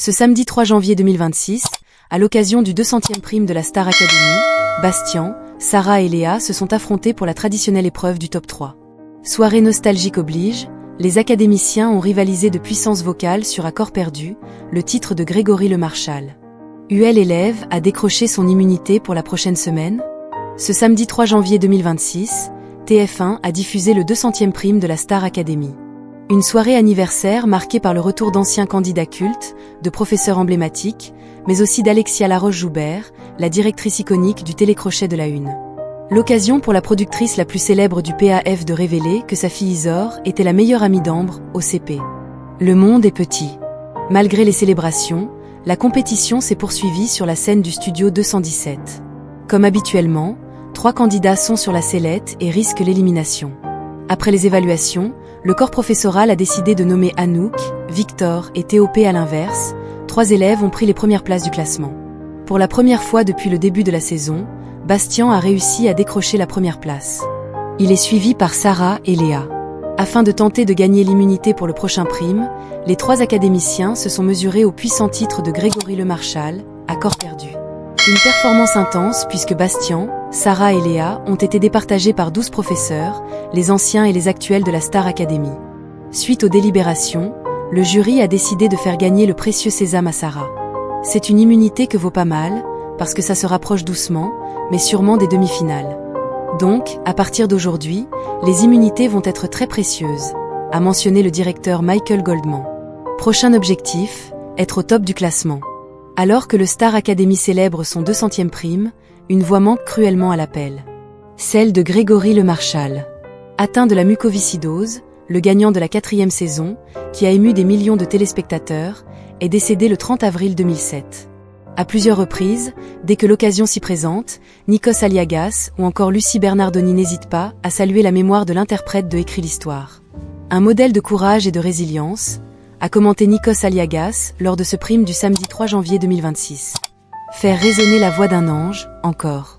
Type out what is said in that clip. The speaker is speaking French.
Ce samedi 3 janvier 2026, à l'occasion du 200e prime de la Star Academy, Bastien, Sarah et Léa se sont affrontés pour la traditionnelle épreuve du top 3. Soirée nostalgique oblige, les académiciens ont rivalisé de puissance vocale sur Accord perdu, le titre de Grégory Le Marchal. UL élève a décroché son immunité pour la prochaine semaine. Ce samedi 3 janvier 2026, TF1 a diffusé le 200e prime de la Star Academy. Une soirée anniversaire marquée par le retour d'anciens candidats cultes, de professeurs emblématiques, mais aussi d'Alexia Laroche-Joubert, la directrice iconique du télécrochet de la Une. L'occasion pour la productrice la plus célèbre du PAF de révéler que sa fille Isor était la meilleure amie d'Ambre, au CP. Le monde est petit. Malgré les célébrations, la compétition s'est poursuivie sur la scène du studio 217. Comme habituellement, 3 candidats sont sur la sellette et risquent l'élimination. Après les évaluations, le corps professoral a décidé de nommer Anouk, Victor et TOP à l'inverse. 3 élèves ont pris les premières places du classement. Pour la première fois depuis le début de la saison, Bastien a réussi à décrocher la première place. Il est suivi par Sarah et Léa. Afin de tenter de gagner l'immunité pour le prochain prime, les 3 académiciens se sont mesurés au puissant titre de Grégory Le Marchal, Accord perdu. Une performance intense puisque Bastien, Sarah et Léa ont été départagés par 12 professeurs, les anciens et les actuels de la Star Academy. Suite aux délibérations, le jury a décidé de faire gagner le précieux sésame à Sarah. C'est une immunité que vaut pas mal, parce que ça se rapproche doucement, mais sûrement des demi-finales. Donc, à partir d'aujourd'hui, les immunités vont être très précieuses, a mentionné le directeur Michael Goldman. Prochain objectif, être au top du classement. Alors que le Star Academy célèbre son 200e prime, une voix manque cruellement à l'appel. Celle de Grégory Le Marchal. Atteint de la mucoviscidose, le gagnant de la 4e saison, qui a ému des millions de téléspectateurs, est décédé le 30 avril 2007. À plusieurs reprises, dès que l'occasion s'y présente, Nikos Aliagas ou encore Lucie Bernardoni n'hésitent pas à saluer la mémoire de l'interprète de Écrit l'Histoire. Un modèle de courage et de résilience, a commenté Nikos Aliagas lors de ce prime du samedi 3 janvier 2026. Faire résonner la voix d'un ange, encore.